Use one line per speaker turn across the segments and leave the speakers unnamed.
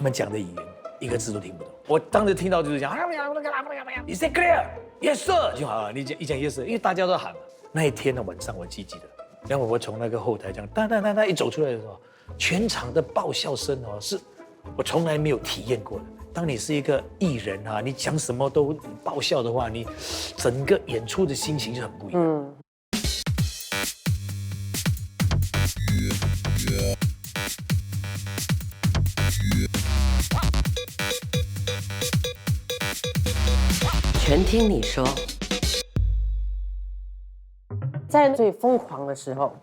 们讲的语言一个字都听不懂。我当时听到就是讲，Is it clear? Yes sir 就好了。你讲 yes sir， 因为大家都喊嘛。那一天的晚上我记得，梁婆婆从那个后台这样哒一走出来的时候，全场的爆笑声哦，是我从来没有体验过的。当你是一个艺人啊，你讲什么都爆笑的话，你整个演出的心情就很不一样。
全听你说，
在最疯狂的时候，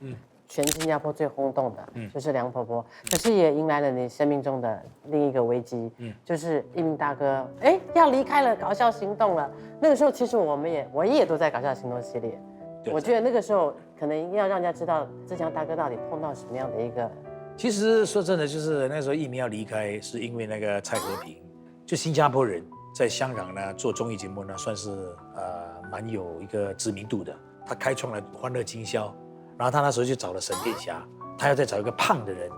全新加坡最轰动的，就是梁婆婆。可是也迎来了你生命中的另一个危机，就是一鸣大哥，要离开了搞笑行动了。那个时候，其实我也都在搞笑行动系列。我觉得那个时候可能要让人家知道志强大哥到底碰到什么样的一个。
其实说真的，就是那时候一鸣要离开，是因为那个蔡和平，就新加坡人在香港呢做综艺节目呢，算是蛮有一个知名度的。他开创了欢乐今宵。然后他那时候就找了沈殿霞，他要再找一个胖的人，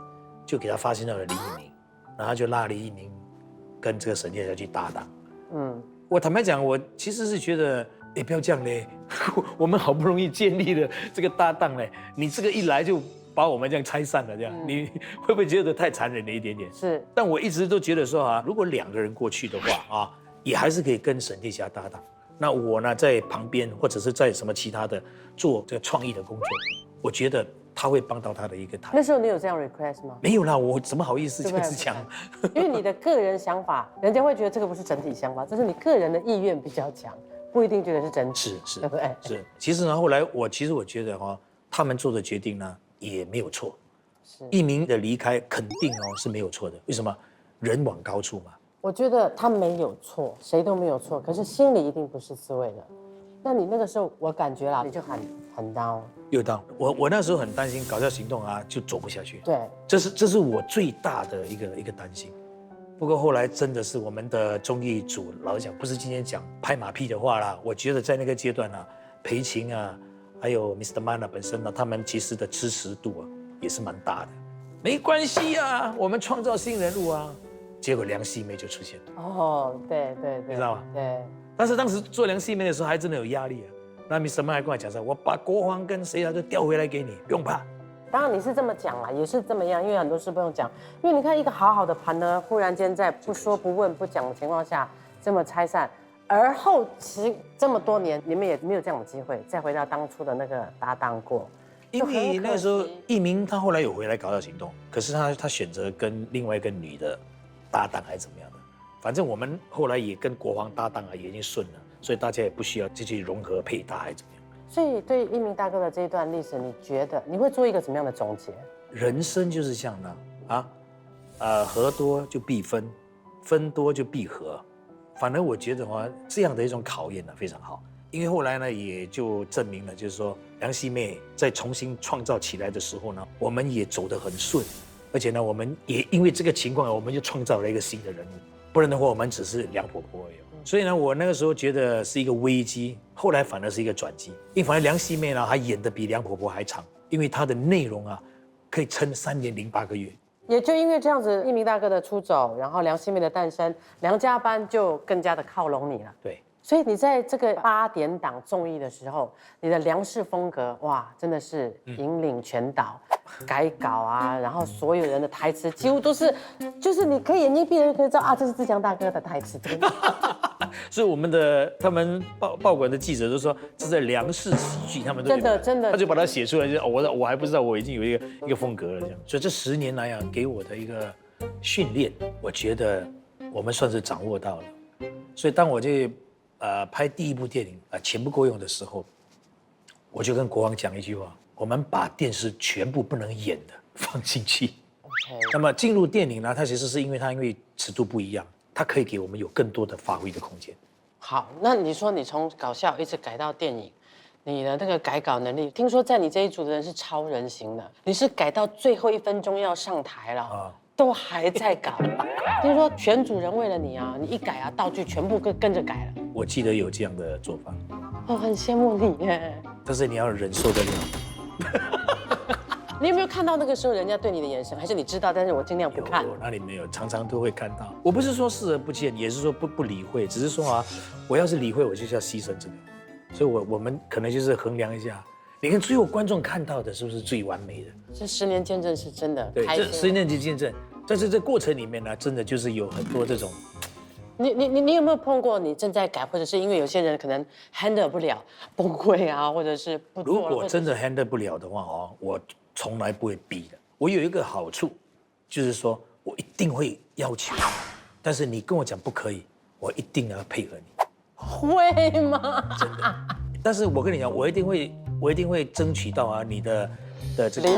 就给他发现到了林一鸣，然后就拉了一鸣跟这个沈殿霞去搭档。我坦白讲，我其实是觉得，不要这样嘞，我们好不容易建立了这个搭档嘞，你这个一来就把我们这样拆散了，这样你会不会觉得太残忍了一点点？
是。
但我一直都觉得说如果2个人过去的话也还是可以跟沈殿霞搭档。那我呢，在旁边或者是在什么其他的做这个创意的工作，我觉得他会帮到他的一个台。
那时候你有这样 request 吗？
没有啦，我怎么好意思这样子讲？
因为你的个人想法，人家会觉得这个不是整体想法，这是你个人的意愿比较强，不一定觉得是整体。
是，
对不对？
是。其实呢，后来我觉得他们做的决定呢也没有错。一鸣的离开肯定是没有错的。为什么？人往高处嘛。
我觉得他没有错，谁都没有错，可是心里一定不是滋味的。那你那个时候，我感觉啦，你就很down。
又down。我那时候很担心搞笑行动就走不下去。
对，
这是我最大的一个担心。不过后来真的是我们的综艺组，老实讲，不是今天讲拍马屁的话啦，我觉得在那个阶段裴晴还有 Mr. Man 本身他们其实的支持度也是蛮大的。没关系我们创造新人物结果梁细妹就出现了。
对，
你知道吗？
对。
但是当时做梁细妹的时候，还真的有压力那 Mr. Man 还跟我讲说，我把国皇跟谁都调回来给你，不用怕。
当然你是这么讲啦，也是这么样，因为很多事不用讲。因为你看一个好好的盘呢，忽然间在不说不问不讲的情况下这么拆散，而后期这么多年，你们也没有这样的机会再回到当初的那个搭档过。
因为那时候一鸣他后来有回来搞笑行动，可是他选择跟另外一个女的搭档还是怎么样的，反正我们后来也跟国皇搭档也已经顺了，所以大家也不需要继续融合配搭还是怎么样。
所以对一鸣大哥的这一段历史，你觉得你会做一个怎么样的总结？
人生就是这样的合多就必分，分多就必合。反而我觉得这样的一种考验非常好，因为后来呢也就证明了，就是说梁细妹在重新创造起来的时候呢，我们也走得很顺。而且呢，我们也因为这个情况，我们就创造了一个新的人物，不然的话，我们只是梁婆婆而已。所以呢，我那个时候觉得是一个危机，后来反而是一个转机。因为反而梁细妹呢，还演得比梁婆婆还长，因为她的内容可以撑3年零8个月。
也就因为这样子，一鸣大哥的出走，然后梁细妹的诞生，梁家班就更加的靠拢你了。
对。
所以你在这个8点档综艺的时候，你的梁氏风格真的是引领全岛，改稿然后所有人的台词几乎都是，就是你可以眼睛闭着就可以知道这是志强大哥的台词。
所以他们报馆的记者都说这是梁氏喜剧，他们都
真的，
他就把它写出来，就我还不知道我已经有一个风格了这样。所以这10年来给我的一个训练，我觉得我们算是掌握到了。所以当我拍第一部电影钱不够用的时候，我就跟国王讲一句话：我们把电视全部不能演的放进去。那么进入电影呢，它其实是因为尺度不一样，它可以给我们有更多的发挥的空间。
好，那你说你从搞笑一直改到电影，你的那个改稿能力，听说在你这一组的人是超人型的，你是改到最后1分钟要上台了都还在搞。听说全组人为了你你一改道具全部跟着改了。
我记得有这样的做法。
很羡慕你耶。
但是你要忍受得了。
你有没有看到那个时候人家对你的眼神？还是你知道，但是我尽量不看？
有哪里没有？常常都会看到。我不是说视而不见，也是说不理会，只是说啊，我要是理会，我就是要牺牲这个。所以我们可能就是衡量一下，你看最后观众看到的是不是最完美的？
这10年见证是真的
对，
开心。
这10年的见证，但是这过程里面呢，真的就是有很多这种。
你有没有碰过你正在改，或者是因为有些人可能 handle 不了崩溃啊，或者是不做了？
如果真的 handle 不了的话哦，我从来不会逼的。我有一个好处，就是说我一定会要求，但是你跟我讲不可以，我一定要配合你。
会吗？
真的。但是我跟你讲，我一定会争取到啊你的这个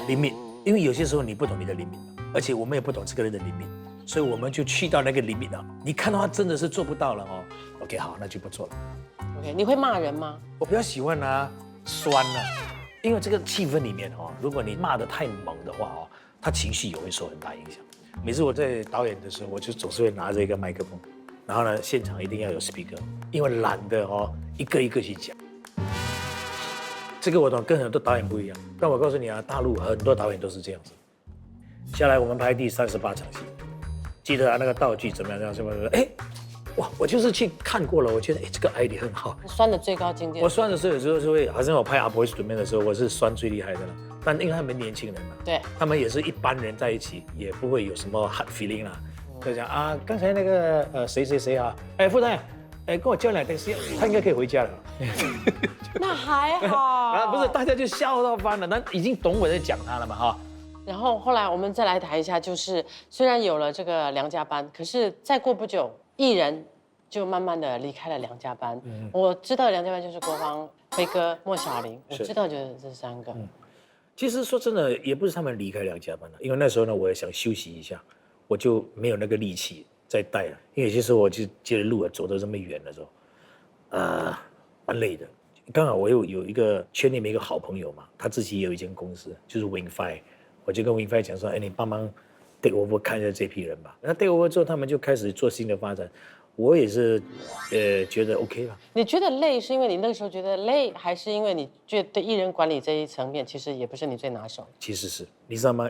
limit，因为有些时候你不懂你的 limit，而且我们也不懂这个人的 limit。所以我们就去到那个limit了。你看到他真的是做不到了哦 ，OK 好，那就不做了。
OK， 你会骂人吗？
我比较喜欢啊酸了，因为这个气氛里面哦，如果你骂得太猛的话哦，他情绪也会受很大影响。每次我在导演的时候，我就总是会拿着一个麦克风，然后呢现场一定要有 speaker， 因为懒得哦一个一个去讲。这个我懂，跟很多导演不一样。但我告诉你啊，大陆很多导演都是这样子。下来我们拍第38场戏。记得啊，那个道具怎么样？什么？哎，哇！我就是去看过了，我觉得哎，这个 idea 很好。
酸的最高境界。
我酸的时候有时候是会，好像我拍《阿婆准备的时候，我是酸最厉害的了。但因为他们年轻人嘛，
对，
他们也是一般人在一起，也不会有什么 hard feeling 啦。就讲啊，刚才那个谁啊，哎，副导演，哎，跟我叫2台戏，他应该可以回家了。
那还好。
啊，不是，大家就笑到翻了，那已经懂我在讲他了嘛，哈。
然后后来我们再来谈一下，就是虽然有了这个梁家班，可是再过不久，艺人就慢慢的离开了梁家班。我知道梁家班就是国芳、辉哥、莫小玲，我知道就是这3个。
其实说真的，也不是他们离开梁家班了，因为那时候呢，我也想休息一下，我就没有那个力气再带了。因为有些时候我就接着路啊，走得这么远的时候，蛮累的。刚好我有一个圈里面一个好朋友嘛，他自己也有一间公司，就是 Wing5。我就跟 Wing5讲说，哎，你帮忙 take over 看一下这批人吧。那 take over 之后，他们就开始做新的发展。我也是，觉得 OK 了。
你觉得累是因为你那个时候觉得累，还是因为你觉得对艺人管理这一层面，其实也不是你最拿手？
其实是，你知道吗？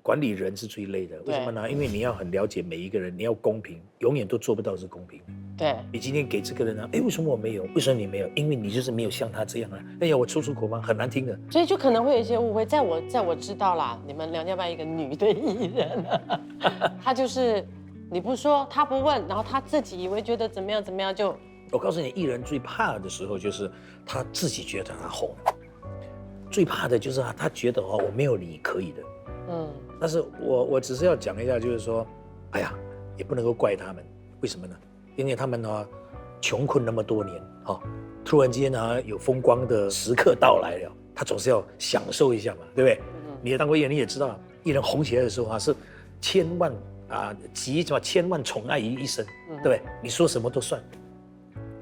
管理人是最累的，为什么呢？因为你要很了解每一个人，你要公平，永远都做不到是公平。
对，
你今天给这个人啊，哎，为什么我没有？为什么你没有？因为你就是没有像他这样啊。哎呀，我出口吗？很难听的。
所以就可能会有一些误会。在我知道啦，你们梁家班一个女的艺人，她就是你不说，她不问，然后她自己以为觉得怎么样就。
我告诉你，艺人最怕的时候就是他自己觉得他红了，最怕的就是他觉得哦，我没有你可以的。但是我只是要讲一下，就是说，哎呀，也不能够怪他们，为什么呢？因为他们呢，穷困那么多年，突然间呢有风光的时刻到来了，他总是要享受一下嘛，对不对？你也当过艺人，你也知道，艺人红起来的时候啊，是千万宠爱于一身，对不对？你说什么都算。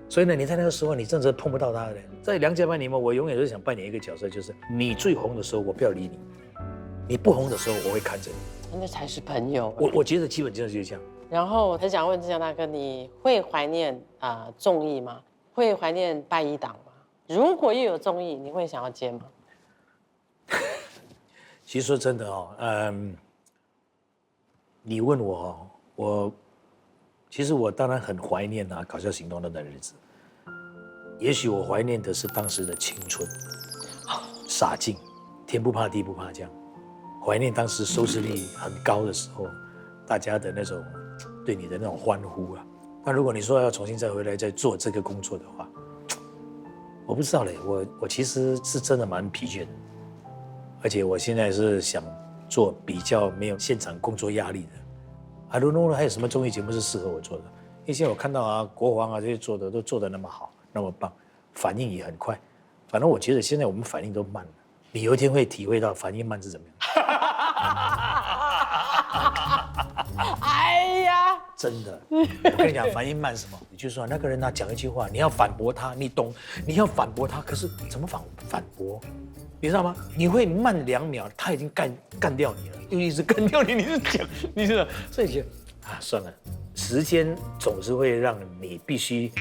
所以呢，你在那个时候，你真的碰不到他的。在梁家班里面，我永远都想扮演一个角色，就是你最红的时候，我不要理你。你不红的时候，我会看着你，
那才是朋友。
我觉得基本就是这样。
然后我很想问志强大哥，你会怀念综艺吗？会怀念拜一档吗？如果又有综艺，你会想要接吗？
其实说真的哦，你问我哦，其实我当然很怀念搞笑行动那段日子。也许我怀念的是当时的青春，洒劲，天不怕地不怕这样。怀念当时收视率很高的时候，大家的那种对你的那种欢呼啊。那如果你说要重新再回来再做这个工作的话，我不知道嘞。我其实是真的蛮疲倦的，而且我现在是想做比较没有现场工作压力的。I don't know 还有什么综艺节目是适合我做的？因为现在我看到国皇这些做的都做得那么好，那么棒，反应也很快。反正我觉得现在我们反应都慢了，你有一天会体会到反应慢是怎么样。
哎呀，
真的，我跟你讲，反应慢什么？也就是说，那个人讲一句话，你要反驳他，你懂，你要反驳他，可是怎么反驳？你知道吗？你会慢2秒，他已经干掉你了，又一直干掉你，你是讲，你知道？所以就算了，时间总是会让你必须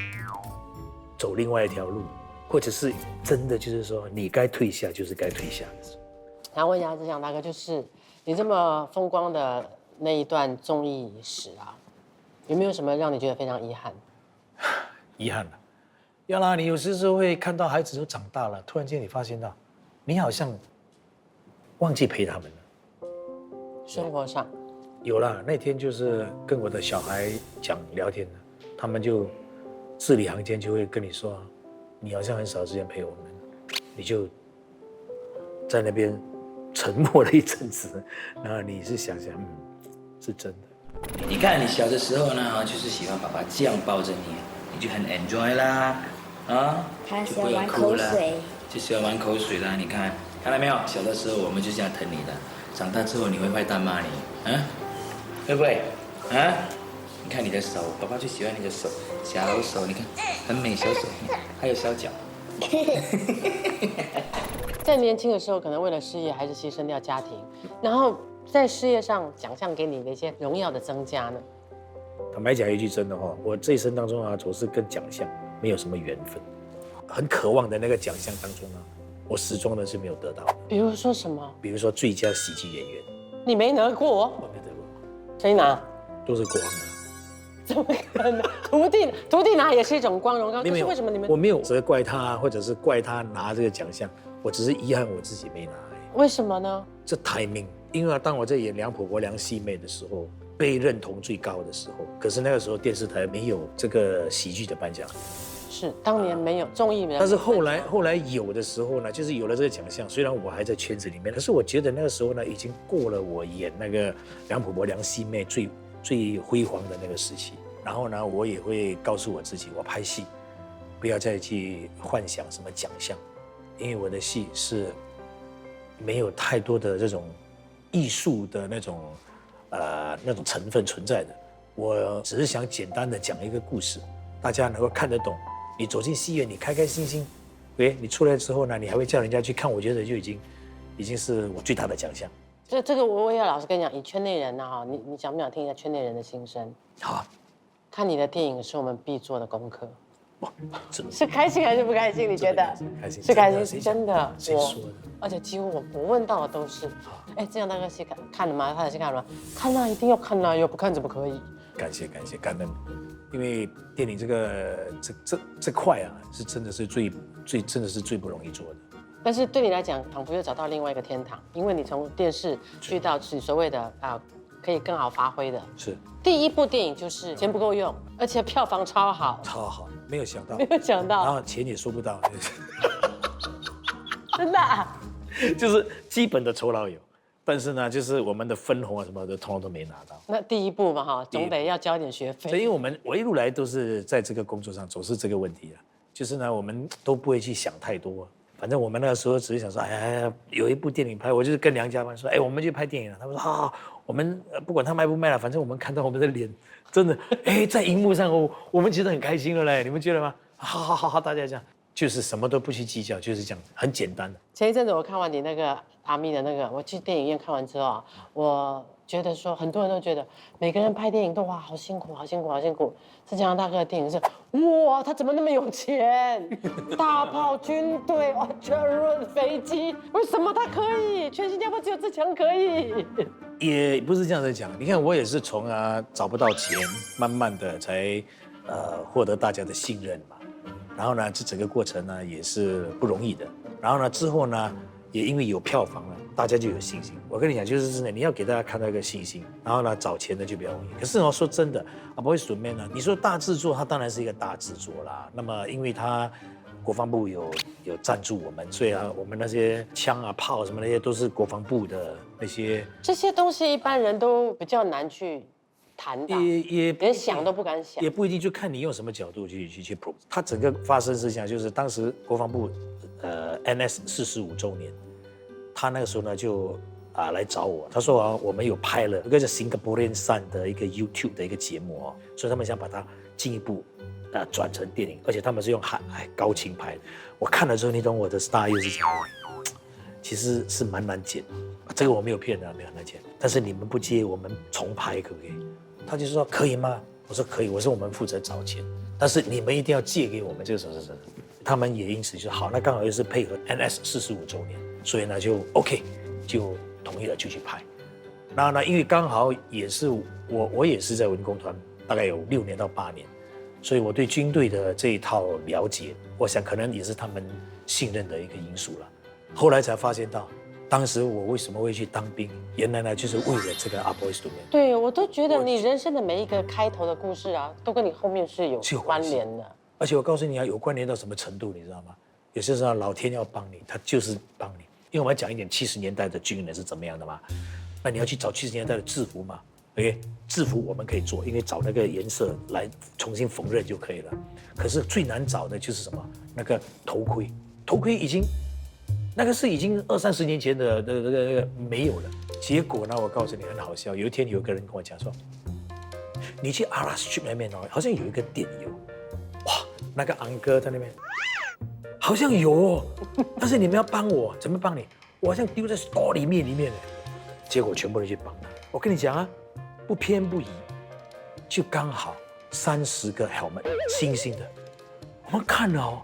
走另外一条路，或者是真的就是说，你该退下就是该退下的。
想问一下志祥大哥，就是你这么风光的那一段综艺史啊，有没有什么让你觉得非常遗憾？
遗憾了。要啦，你有时候会看到孩子都长大了，突然间你发现到，你好像忘记陪他们了。
生活上
有啦，那天就是跟我的小孩聊天的，他们就字里行间就会跟你说，你好像很少时间陪我们，你就在那边沉默了一阵子，然后你是想，是真的。
你看你小的时候呢，就是喜欢爸爸这样抱着你，你就很 enjoy 啦，啊，
他
就不会
喜欢玩
哭了，
口水，
就喜欢玩口水啦。你看到没有？小的时候我们就这样疼你的，长大之后你会坏蛋骂你，会不会？你看你的手，爸爸就喜欢你的手，小手，你看很美，小手，还有小脚。
在年轻的时候，可能为了事业还是牺牲掉家庭，然后在事业上奖项给你的一些荣耀的增加呢？
坦白讲一句真的话，我这一生当中啊，总是跟奖项没有什么缘分，很渴望的那个奖项当中啊，我始终呢是没有得到的。
比如说什么？
比如说最佳喜剧演员，
你没得过，
我没得过，
谁拿？
都是国王的。
怎么可能？徒弟拿也是一种光荣。可是为什么你们？
我没有责怪他，或者是怪他拿这个奖项，我只是遗憾我自己没拿而已。
为什么呢？
这 timing， 因为当我在演梁婆婆梁细妹的时候，被认同最高的时候，可是那个时候电视台没有这个喜剧的颁奖，
是当年没有综艺，
但是后来有的时候呢，就是有了这个奖项，虽然我还在圈子里面，可是我觉得那个时候呢，已经过了我演那个梁婆婆梁细妹最辉煌的那个时期。然后呢，我也会告诉我自己，我拍戏不要再去幻想什么奖项，因为我的戏是没有太多的这种艺术的那种成分存在的。我只是想简单的讲一个故事，大家能够看得懂。你走进戏院，你开开心心，你出来之后呢，你还会叫人家去看，我觉得就已经是我最大的奖项。
这个我也要老实跟你讲，以圈内人哈，你想不想听一下圈内人的心声？
好，
看你的电影是我们必做的功课。
真的
是开心还是不开心？你觉得？
开心，
是开心，真的。
谁说的？
而且几乎我问到的都是，这样大哥戏看了吗？他的戏看了吗？看啊，一定要看啊，又不看怎么可以？
感谢感恩，因为电影这块啊，是真的是最不容易做的。
但是对你来讲，仿佛又找到另外一个天堂，因为你从电视去到你所谓的可以更好发挥的。
是。
第一部电影就是钱不够用，而且票房超好，没有想到，然后钱也收不到，真的
就是基本的酬劳有，但是呢，就是我们的分红啊什么的，通通都没拿到。
那第一部嘛哈，总得要交点学费。
所以我一路来都是在这个工作上总是这个问题啊，就是呢，我们都不会去想太多。反正我们那个时候只是想说，有一部电影拍，我就是跟梁家班说，我们去拍电影了。他们说好，我们不管他卖不卖了，反正我们看到我们的脸，真的，在荧幕上我们觉得很开心了嘞，你们觉得吗？好，大家这样，就是什么都不去计较，就是这样，很简单的。
前一阵子我看完你那个阿密的那个，我去电影院看完之后啊，我觉得说很多人都觉得每个人拍电影都哇好辛苦。志强大哥的电影是哇，他怎么那么有钱？大炮、军队、车轮、飞机，为什么他可以？全新加坡只有志强可以。
也不是这样子讲，你看我也是从找不到钱，慢慢的才获得大家的信任嘛。然后呢，这整个过程呢也是不容易的。然后呢之后呢，也因为有票房了，大家就有信心。我跟你讲，就是真的，你要给大家看到一个信心，然后呢找钱呢就比较容易。可是说真的，不会损面呢。你说大制作，它当然是一个大制作啦。那么因为它国防部有赞助我们，所以我们那些枪啊、炮什么那些都是国防部的那些。
这些东西一般人都比较难去谈到，
也
连想都不敢想。
也不一定，就看你用什么角度去 pro。它整个发生事情就是当时国防部NS 45周年，他那个时候呢就来找我，他说我们有拍了一个叫 Singaporean Sun 的一个 YouTube 的一个节目所以他们想把它进一步转成电影，而且他们是用高清拍的。我看了之后，你懂我的 style 是什么？其实是蛮难剪，这个我没有骗人，没有难剪。但是你们不接，我们重拍可不可以？他就说可以吗？我说可以，我说我们负责找钱，但是你们一定要借给我们这个什么。他们也因此就好，那刚好又是配合 NS 45周年，所以呢就 OK，就同意了就去拍。然后呢，因为刚好也是我也是在文工团大概有6年到8年，所以我对军队的这一套了解，我想可能也是他们信任的一个因素了。后来才发现到，当时我为什么会去当兵，原来呢就是为了这个阿波斯图面。
对，我都觉得你人生的每一个开头的故事啊，都跟你后面是有关联的。
而且我告诉你啊，有关联到什么程度，你知道吗？有些时候老天要帮你，他就是帮你。因为我们要讲一点70年代的军人是怎么样的嘛，那你要去找70年代的制服嘛。OK， 制服我们可以做，因为找那个颜色来重新缝纫就可以了。可是最难找的就是什么？那个头盔，头盔已经20-30年前的那个没有了。结果呢，我告诉你很好笑，有一天有个人跟我讲说，你去阿拉斯去那边哦，好像有一个点油，哇，那个昂哥在那边，好像有哦，但是你们要帮我，怎么帮你？我好像丢在 store 里面呢。结果全部人去帮他。我跟你讲啊，不偏不倚，就刚好30个 helmet 星星的，我们看了哦，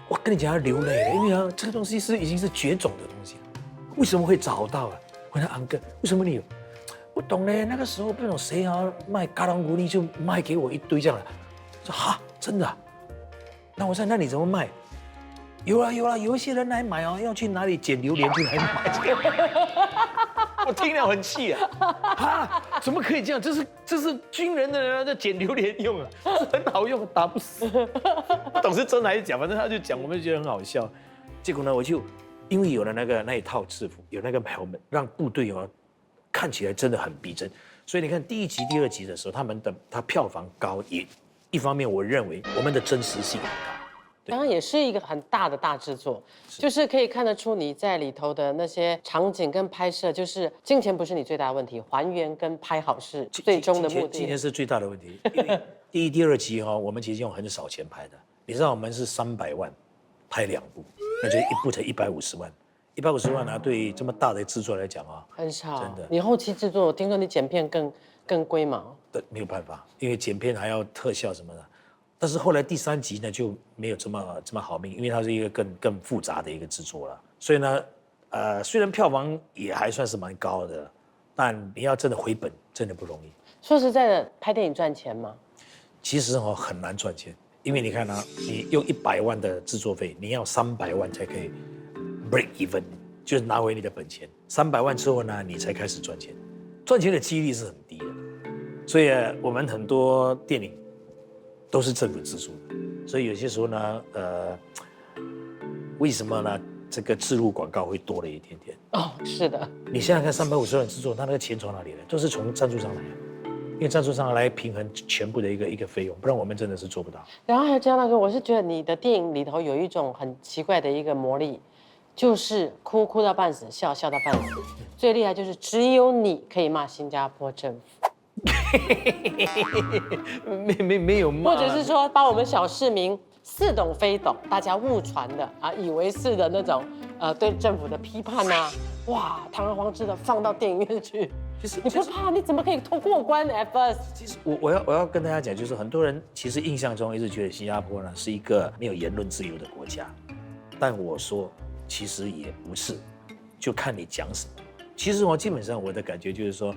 我跟你讲要流泪了，因为啊这个东西已经是绝种的东西，为什么会找到啊？我说昂哥，为什么你有？不懂嘞，那个时候不懂谁啊卖嘎当古力就卖给我一堆这样的，说哈真的啊？那我说那你怎么卖？有啊，有一些人来买哦，要去哪里捡榴莲就来买。我听了很气啊！怎么可以这样？这是军人的人在捡榴莲用啊，这很好用，打不死。不懂是真还是假，反正他就讲，我们就觉得很好笑。结果呢，我就因为有了那一套制服，有那个 helmet， 让部队哦看起来真的很逼真。所以你看第1集、第2集的时候，它票房高，也一方面我认为我们的真实性很高。
当然也是一个很大的大制作，就是可以看得出你在里头的那些场景跟拍摄，就是金钱不是你最大的问题，还原跟拍好是最终的目的。
金钱是最大的问题，因为第1、第2集哈，我们其实用很少钱拍的。你知道我们是300万拍2部，那就一部才150万，150万呢，对这么大的制作来讲啊，
很少。
真的，
你后期制作，我听说你剪片更龟毛。
对，没有办法，因为剪片还要特效什么的。但是后来第3集呢就没有这么好命，因为它是一个更复杂的一个制作了。所以呢，虽然票房也还算是蛮高的，但你要真的回本真的不容易。
说实在的，拍电影赚钱吗？
其实很难赚钱，因为你看啊，你用100万的制作费，你要300万才可以 break even， 就是拿回你的本钱。300万之后呢，你才开始赚钱，赚钱的几率是很低的。所以我们很多电影都是政府资助的，所以有些时候呢，为什么呢？这个置入广告会多了一点点。
哦，是的。
你想想看，350万制作，他那个钱从哪里来？都是从赞助商来，因为赞助商来平衡全部的一个费用，不然我们真的是做不到。
然后还有江大哥，我是觉得你的电影里头有一种很奇怪的一个魔力，就是哭到半死，笑到半死。最厉害就是只有你可以骂新加坡政府。
没有骂，
或者是说把我们小市民似懂非懂，大家误传的啊，以为是的那种对政府的批判啊，哇，堂而皇之的放到电影院去。你不怕？你怎么可以过关 ？FS，
其实我要跟大家讲，就是很多人其实印象中一直觉得新加坡呢是一个没有言论自由的国家，但我说其实也不是，就看你讲什么。其实基本上我的感觉就是说，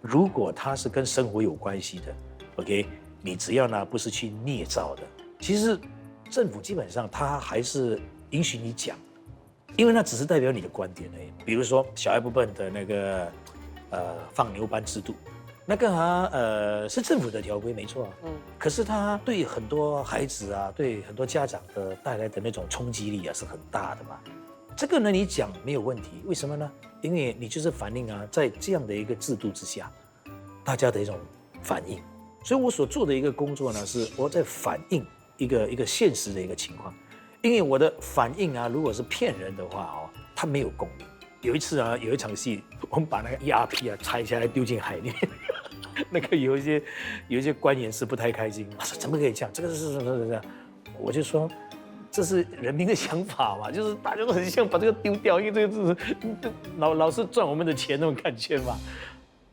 如果它是跟生活有关系的 ，OK， 你只要呢不是去捏造的，其实政府基本上它还是允许你讲，因为那只是代表你的观点而已。比如说小爱部分的那个放牛班制度，那个是政府的条规没错啊，可是它对很多孩子啊，对很多家长的带来的那种冲击力啊是很大的嘛。这个呢你讲没有问题，为什么呢？因为你就是反映啊，在这样的一个制度之下，大家的一种反应。所以我所做的一个工作呢，是我在反映一个现实的一个情况。因为我的反应啊，如果是骗人的话哦，它没有共鸣。有一次啊，有一场戏，我们把那个 ERP 啊拆下来丢进海里面，那个有一些官员是不太开心，他说怎么可以这样？这个是这样，我就说。这是人民的想法嘛，就是大家都很想把这个丢掉，因为这个是老是赚我们的钱那种感觉嘛。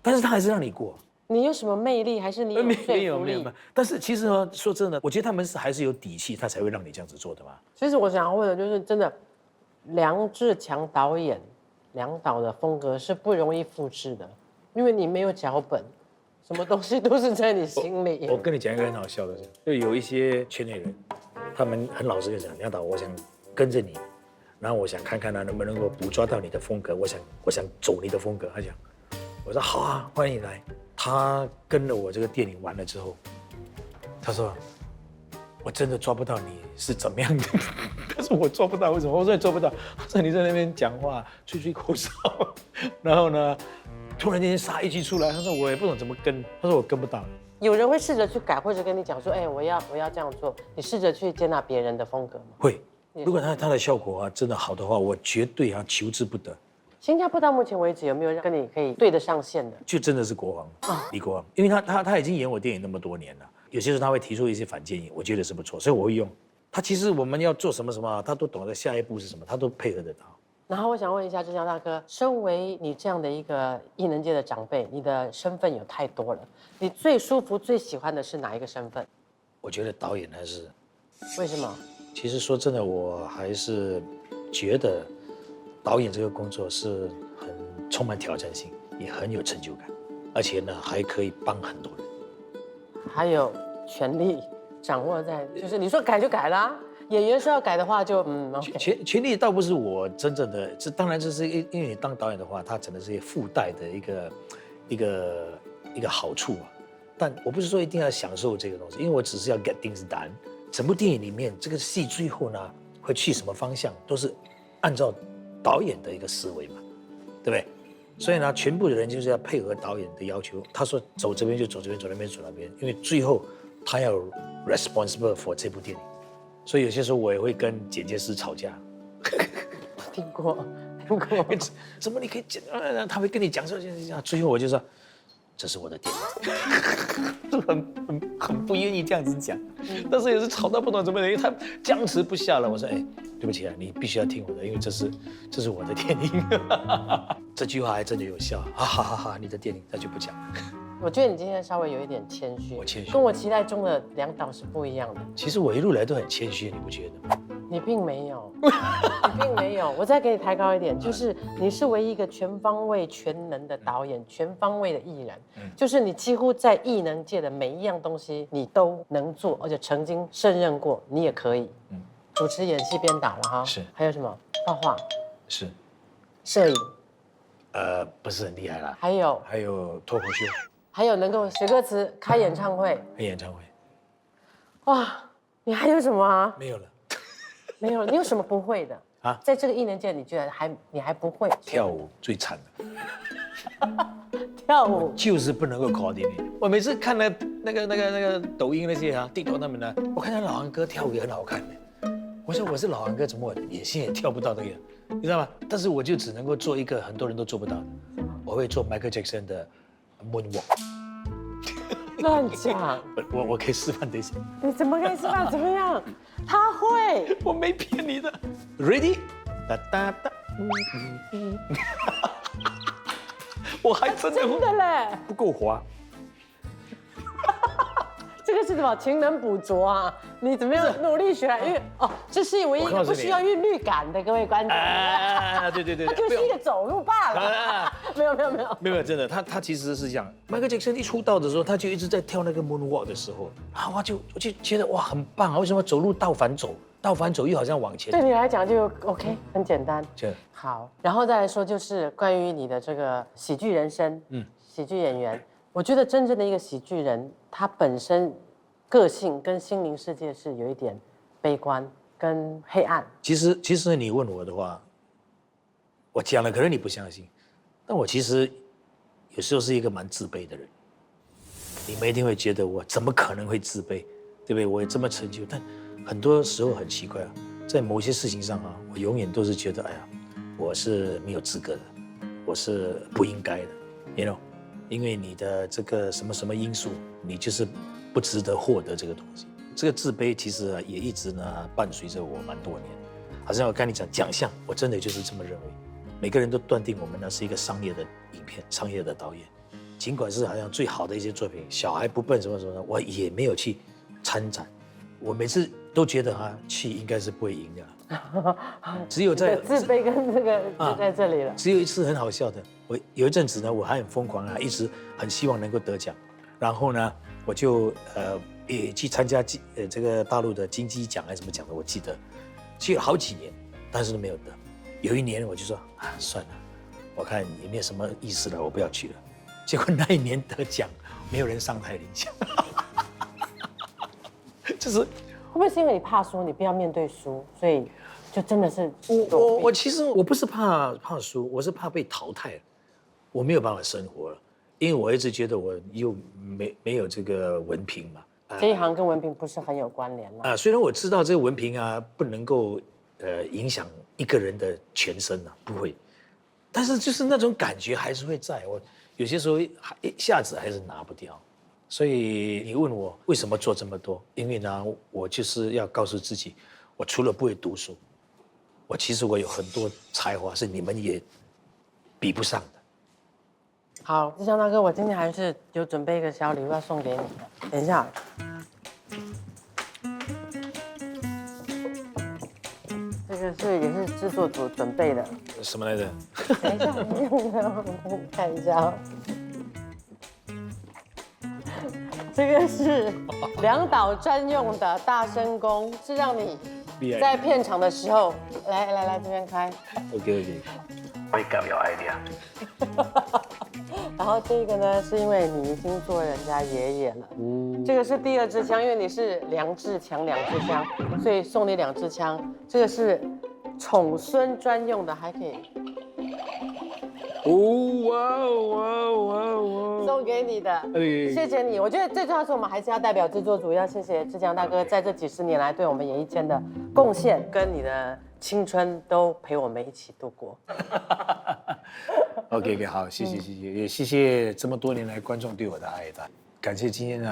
但是他还是让你过。
你有什么魅力，还是你有说服力？
没有。但是其实呢，说真的，我觉得他们还是有底气，他才会让你这样子做的嘛。
其实我想要问的就是，真的，梁志强导演梁导的风格是不容易复制的，因为你没有脚本，什么东西都是在你心里。
我跟你讲一个很好笑的事，就有一些圈内人，他们很老实的讲，梁导，我想跟着你，然后我想看看他能不能够捕捉到你的风格，我想走你的风格。他讲，我说好啊，欢迎你来。他跟了我这个电影完了之后，他说我真的抓不到你是怎么样的。他说我抓不到，为什么？我说你抓不到。他说你在那边讲话吹吹口哨，然后呢，突然间杀一句出来。他说我也不懂怎么跟，他说我跟不到。
有人会试着去改，或者跟你讲说，哎，我要这样做。你试着去接纳别人的风格吗？
会，如果他的效果真的好的话，我绝对求之不得。
新加坡到目前为止有没有跟你可以对得上线的？
就真的是国王，李国王，因为他已经演我电影那么多年了，有些时候他会提出一些反建议，我觉得是不错，所以我会用。他其实我们要做什么他都懂得下一步是什么，他都配合得到。
然后我想问一下志强大哥，身为你这样的一个艺能界的长辈，你的身份有太多了，你最舒服、最喜欢的是哪一个身份？
我觉得导演还是，
为什么？
其实说真的，我还是觉得导演这个工作是很充满挑战性，也很有成就感，而且呢还可以帮很多人。
还有权力掌握在，就是你说改就改啦。演员说要改的话就OK。
权力倒不是我真正的，这当然这是因为你当导演的话，它真的是附带的一个好处啊。但我不是说一定要享受这个东西，因为我只是要 get things done。整部电影里面这个戏最后呢会去什么方向，都是按照导演的一个思维嘛，对不对？所以呢，全部的人就是要配合导演的要求。他说走这边就走这边，走那边走那边，因为最后他要 responsible for 这部电影。所以有些时候我也会跟剪接师吵架。
听过。
怎么你可以剪？他会跟你讲说最后我就说这是我的电影，就很不愿意这样子讲。但是也是吵到不懂怎么的，因为他僵持不下了。我说对不起啊，你必须要听我的，因为这是我的电影。这句话还真的有效，哈哈哈！你的电影他就不讲。
我觉得你今天稍微有一点谦虚，
我谦虚，
跟我期待中的梁导是不一样的。
其实我一路来都很谦虚，你不觉得吗？
你并没有，你并没有。我再给你抬高一点，就是你是唯一一个全方位、全能的导演，全方位的艺人。就是你几乎在艺能界的每一样东西你都能做，而且曾经胜任过，你也可以。主持、演戏、编导了哈。
是。
还有什么？画画。
是。
摄影。
不是很厉害啦。
还
有脱口秀。
还有能够写歌词、开演唱会。
开演唱会。
哇，你还有什么啊？
没有了。
没有了，你有什么不会的啊？在这个艺能界，你觉得你还不会？
跳舞最惨的。
跳舞
就是不能够 coordinate。我每次看那个抖音那些TikTok 他们呢，我看到老王哥跳舞也很好看的。我说我是老王哥，怎么我眼线也跳不到那个，你知道吗？但是我就只能够做一个很多人都做不到的，我会做 Michael Jackson 的 Moonwalk。
乱讲！
我可以示范，等一下。
你怎么可以示范？怎么样？他会，
我没骗你的。Ready？ 哒哒哒。我还真的
嘞，
不够滑。
这个是什么？勤能补拙啊！你怎么样努力学来？因为这是唯一一个不需要韵律感的，各位观众。
对，
它就是一个走路罢了。没有，
真的，他其实是这样。Michael Jackson 一出道的时候，他就一直在跳那个 Moonwalk 的时候，我就觉得哇很棒啊！为什么走路倒反走？倒反走又好像往前。
对你来讲就 OK， 很简单。
这
好，然后再来说就是关于你的这个喜剧人生，喜剧演员。我觉得真正的一个喜剧人，他本身个性跟心灵世界是有一点悲观跟黑暗。其
实你问我的话，我讲了，可能你不相信，但我其实有时候是一个蛮自卑的人。你们一定会觉得我怎么可能会自卑，对不对？我也这么成就，但很多时候很奇怪在某些事情上我永远都是觉得，我是没有资格的，我是不应该的 ，you know。因为你的这个什么什么因素，你就是不值得获得这个东西。这个自卑其实也一直伴随着我蛮多年。好像我跟你讲奖项，我真的就是这么认为。每个人都断定我们是一个商业的影片，商业的导演。尽管是好像最好的一些作品，小孩不笨什么什么的，我也没有去参展。我每次都觉得去应该是不会赢的，只有在
自卑跟这个就在这里了。
只有一次很好笑的，我有一阵子呢，我还很疯狂一直很希望能够得奖，然后呢，我就也去参加这个大陆的金鸡奖还是什么奖的，我记得去了好几年，但是都没有得。有一年我就说算了，我看也没有什么意思了，我不要去了。结果那一年得奖，没有人上台领奖，就是
会不会是因为你怕输，你不要面对输，所以就真的是
我其实我不是怕输，我是怕被淘汰了，我没有办法生活了，因为我一直觉得我又没有这个文凭嘛。
这一行跟文凭不是很有关联了。
虽然我知道这个文凭不能够影响一个人的全身不会，但是就是那种感觉还是会在。我有些时候一下子还是拿不掉，所以你问我为什么做这么多？因为呢，我就是要告诉自己，我除了不会读书，其实我有很多才华是你们也比不上的。
好，志强大哥，我今天还是有准备一个小礼物要送给你的。等一下，这个也是制作组准备的。
什么来着？
等一下，你看一下这个是梁导专用的大声公，是让你在片场的时候，来这边开。
OK。Wake up your idea。
然后这个呢，是因为你已经做人家爷爷了。这个是第2支枪，因为你是梁志强2支枪，所以送你2支枪。这个是宠孙专用的，还可以。哇！送给你的，谢谢你。我觉得最重要的是，我们还是要代表制作组，要谢谢志强大哥在这几10年来对我们演艺圈的贡献，跟你的青春都陪我们一起度过。
OK， 好，谢谢，也谢谢这么多年来观众对我的爱戴。感谢今天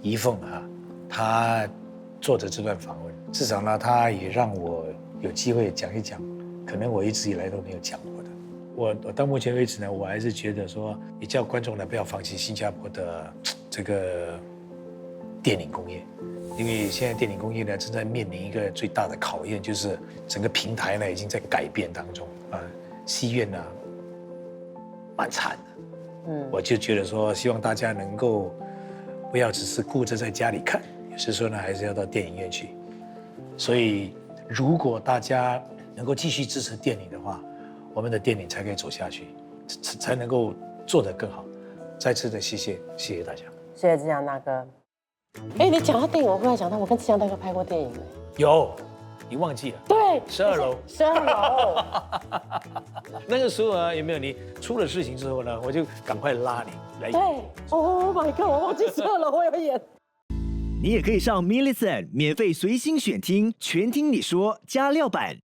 怡凤她做的这段访问，至少呢，她也让我有机会讲一讲，可能我一直以来都没有讲过的。我到目前为止呢，我还是觉得说，也叫观众呢不要放弃新加坡的这个电影工业，因为现在电影工业呢正在面临一个最大的考验，就是整个平台呢已经在改变当中戏院呢蛮惨的，我就觉得说，希望大家能够不要只是顾着在家里看，有些时候呢还是要到电影院去。所以，如果大家能够继续支持电影的话，我们的电影才可以走下去，才能够做得更好。再次的谢谢大家，
谢谢志强大哥。你讲到电影，我忽然想到，我跟志强大哥拍过电影
有。你忘记了？
对
，12楼。
12楼。
那个时候有没有你出了事情之后呢，我就赶快拉你来。
对 ，Oh my god， 我忘记12楼我有演。
你也可以上 Millicent 免费随心选听，全听你说加料版。